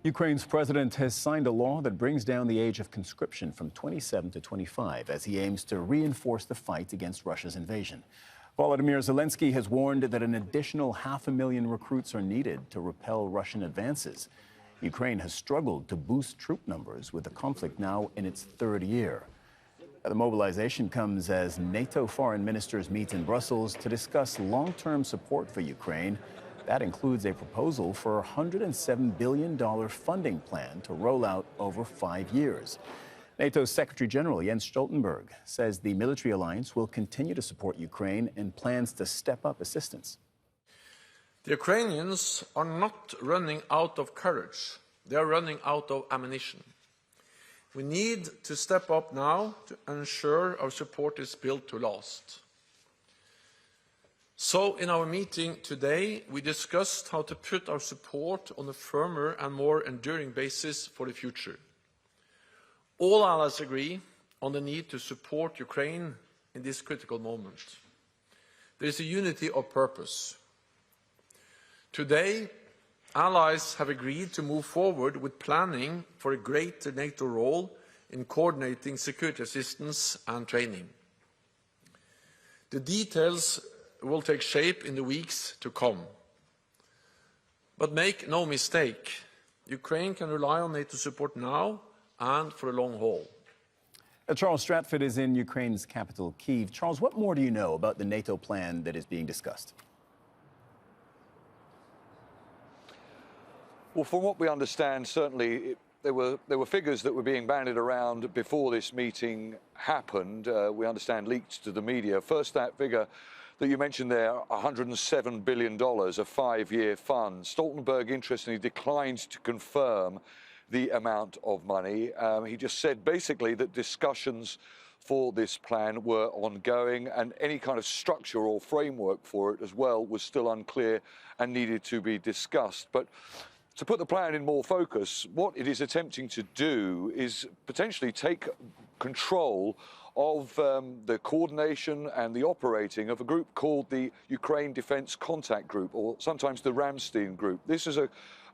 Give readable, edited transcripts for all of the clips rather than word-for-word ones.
Ukraine's president has signed a law that brings down the age of conscription from 27 to 25 as he aims to reinforce the fight against Russia's invasion. Volodymyr Zelenskyy has warned that an additional 500,000 recruits are needed to repel Russian advances. Ukraine has struggled to boost troop numbers with the conflict now in its third year. The mobilization comes as NATO foreign ministers meet in Brussels to discuss long-term support for Ukraine. That includes a proposal for a $107 billion funding plan to roll out over 5 years. NATO's Secretary General Jens Stoltenberg says the military alliance will continue to support Ukraine and plans to step up assistance. The Ukrainians are not running out of courage. They are running out of ammunition. We need to step up now to ensure our support is built to last. So, in our meeting today, we discussed how to put our support on a firmer and more enduring basis for the future. All allies agree on the need to support Ukraine in this critical moment. There is a unity of purpose. Today, allies have agreed to move forward with planning for a greater NATO role in coordinating security assistance and training. The details will take shape in the weeks to come. But make no mistake, Ukraine can rely on NATO support now and for the long haul. Charles, Stratford is in Ukraine's capital, Kyiv. Charles, what more do you know about the NATO plan that is being discussed? Well, from what we understand, certainly there were figures that were being bandied around before this meeting happened. We understand leaked to the media. First, that figure that you mentioned there, $107 billion, a 5-year fund. Stoltenberg, interestingly, declined to confirm the amount of money. He just said basically that discussions for this plan were ongoing and any kind of structure or framework for it as well was still unclear and needed to be discussed. But to put the plan in more focus, what it is attempting to do is potentially take control of the coordination and the operating of a group called the Ukraine Defence Contact Group, or sometimes the Ramstein Group. This is a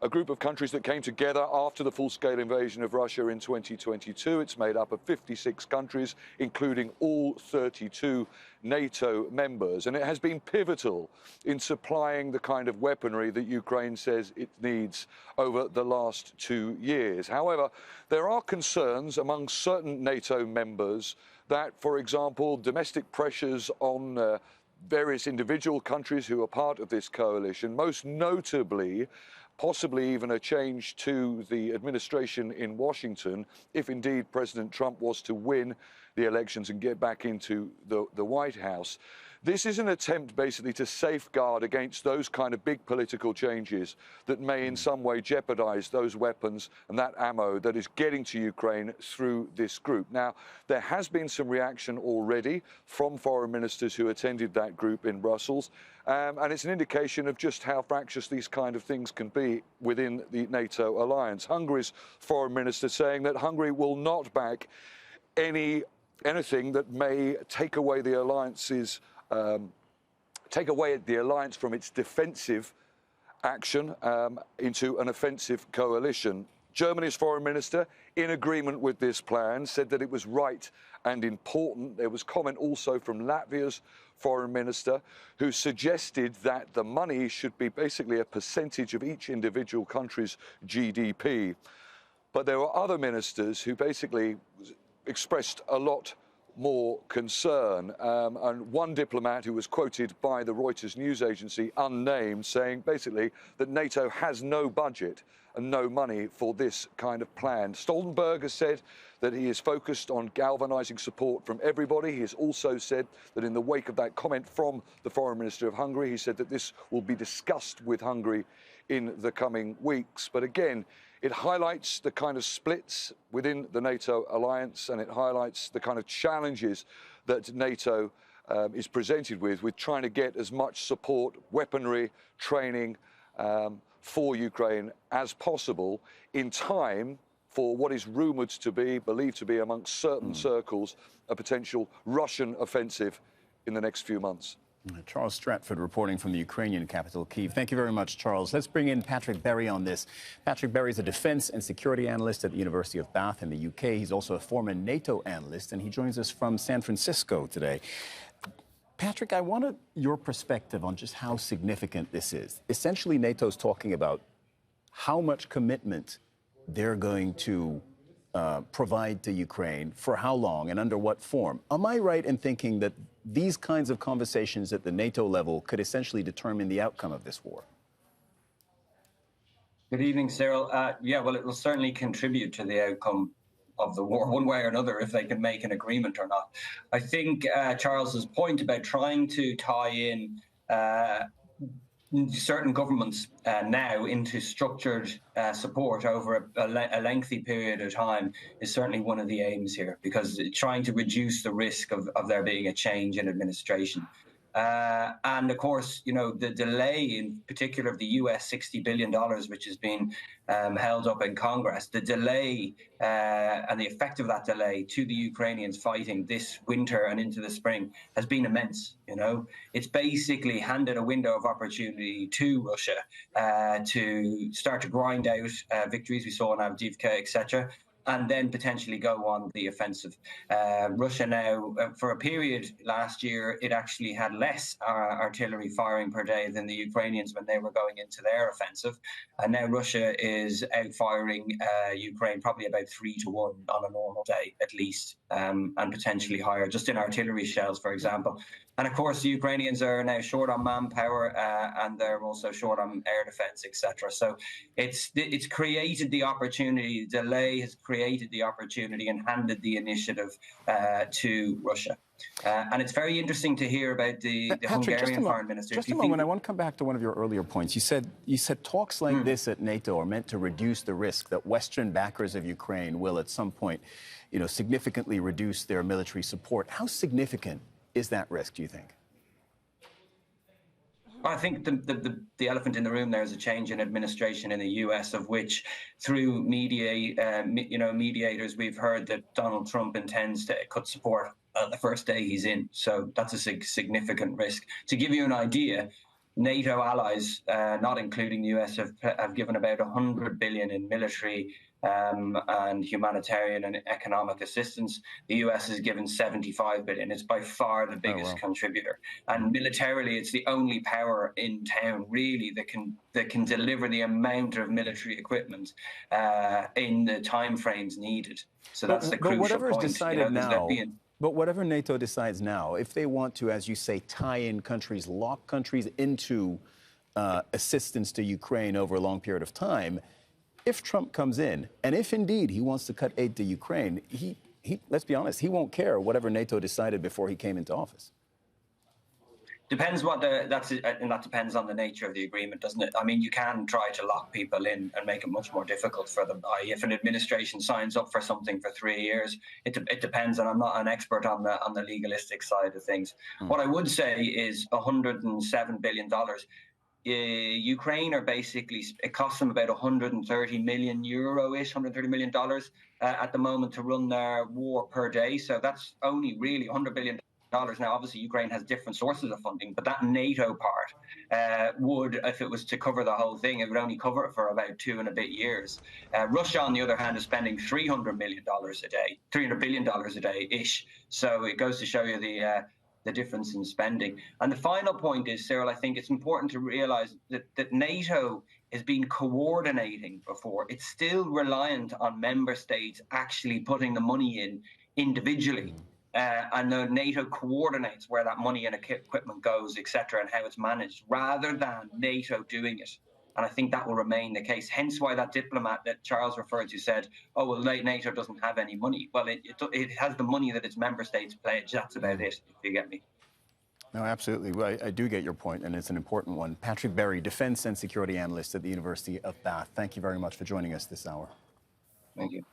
group of countries that came together after the full-scale invasion of Russia in 2022. It's made up of 56 countries, including all 32 NATO members. And it has been pivotal in supplying the kind of weaponry that Ukraine says it needs over the last 2 years. However, there are concerns among certain NATO members that, for example, domestic pressures on various individual countries who are part of this coalition, most notably possibly even a change to the administration in Washington, if indeed President Trump was to win the elections and get back into the White House. This is an attempt basically to safeguard against those kind of big political changes that may in some way jeopardize those weapons and that ammo that is getting to Ukraine through this group. Now, there has been some reaction already from foreign ministers who attended that group in Brussels, and it's an indication of just how fractious these kind of things can be within the NATO alliance. Hungary's foreign minister saying that Hungary will not back anything that may take away the alliance's take away the alliance from its defensive action into an offensive coalition. Germany's foreign minister, in agreement with this plan, said that it was right and important. There was comment also from Latvia's foreign minister, who suggested that the money should be basically a percentage of each individual country's GDP. But there were other ministers who basically expressed a lot more concern. And one diplomat who was quoted by the Reuters news agency, unnamed, saying basically that NATO has no budget and no money for this kind of plan. Stoltenberg has said that he is focused on galvanizing support from everybody. He has also said that in the wake of that comment from the foreign minister of Hungary, he said that this will be discussed with Hungary in the coming weeks. But again, it highlights the kind of splits within the NATO alliance, and it highlights the kind of challenges that NATO is presented with trying to get as much support, weaponry, training for Ukraine as possible in time for what is rumoured to be, believed to be amongst certain circles, a potential Russian offensive in the next few months. Charles Stratford reporting from the Ukrainian capital, Kyiv. Thank you very much, Charles. Let's bring in Patrick Berry on this. Patrick Berry is a defense and security analyst at the University of Bath in the UK. He's also a former NATO analyst, and he joins us from San Francisco today. Patrick, I wanted your perspective on just how significant this is. Essentially, NATO's talking about how much commitment they're going to provide to Ukraine, for how long and under what form. Am I right in thinking that these kinds of conversations at the NATO level could essentially determine the outcome of this war? Good evening, Cyril. Yeah, well, it will certainly contribute to the outcome of the war, one way or another, if they can make an agreement or not. I think Charles's point about trying to tie in certain governments now into structured support over a lengthy period of time is certainly one of the aims here, because trying to reduce the risk of there being a change in administration. And of course, you know, the delay in particular of the US $60 billion, which has been held up in Congress, the delay and the effect of that delay to the Ukrainians fighting this winter and into the spring has been immense. You know, it's basically handed a window of opportunity to Russia to start to grind out victories. We saw in Avdiivka, etc., and then potentially go on the offensive. Russia now, for a period last year, it actually had less artillery firing per day than the Ukrainians when they were going into their offensive. And now Russia is out firing Ukraine probably about 3 to 1 on a normal day, at least, and potentially higher, just in artillery shells, for example. And of course, the Ukrainians are now short on manpower, and they're also short on air defense, etc. So it's created the opportunity. The delay has created the opportunity and handed the initiative to Russia. And it's very interesting to hear about the Hungarian foreign minister. Just a moment. I want to come back to one of your earlier points. You said talks like this at NATO are meant to reduce the risk that Western backers of Ukraine will, at some point, you know, significantly reduce their military support. How significant is that risk, do you think? I think the elephant in the room there is a change in administration in the US, of which through mediators, we've heard that Donald Trump intends to cut support the first day he's in. So that's a significant risk. To give you an idea, NATO allies, not including the US, have given about $100 billion in military and humanitarian and economic assistance. The US has given $75 billion. It's by far the biggest contributor. And militarily, it's the only power in town, really, that can deliver the amount of military equipment in the timeframes needed. So that's the crucial whatever point. Is decided now. But whatever NATO decides now, if they want to, as you say, tie in countries, lock countries into assistance to Ukraine over a long period of time, if Trump comes in, and if indeed he wants to cut aid to Ukraine, he let's be honest, he won't care whatever NATO decided before he came into office. Depends what and that depends on the nature of the agreement, doesn't it? I mean, you can try to lock people in and make it much more difficult for them. If an administration signs up for something for 3 years, it depends, and I'm not an expert on the legalistic side of things. What I would say is $107 billion. Ukraine are basically, it costs them about 130 million euro-ish, $130 million at the moment to run their war per day. So that's only really $100 billion. Now, obviously, Ukraine has different sources of funding, but that NATO part would, if it was to cover the whole thing, it would only cover it for about 2 and a bit years. Russia, on the other hand, is spending $300 million a day, $300 billion a day-ish. So it goes to show you the difference in spending. And the final point is, Cyril, I think it's important to realize that NATO has been coordinating before. It's still reliant on member states actually putting the money in individually. And the NATO coordinates where that money and equipment goes, etc., and how it's managed, rather than NATO doing it. And I think that will remain the case. Hence why that diplomat that Charles referred to said, oh, well, NATO doesn't have any money. Well, it has the money that its member states pledge. That's about it, if you get me. No, absolutely. Well, I do get your point, and it's an important one. Patrick Berry, defense and security analyst at the University of Bath. Thank you very much for joining us this hour. Thank you.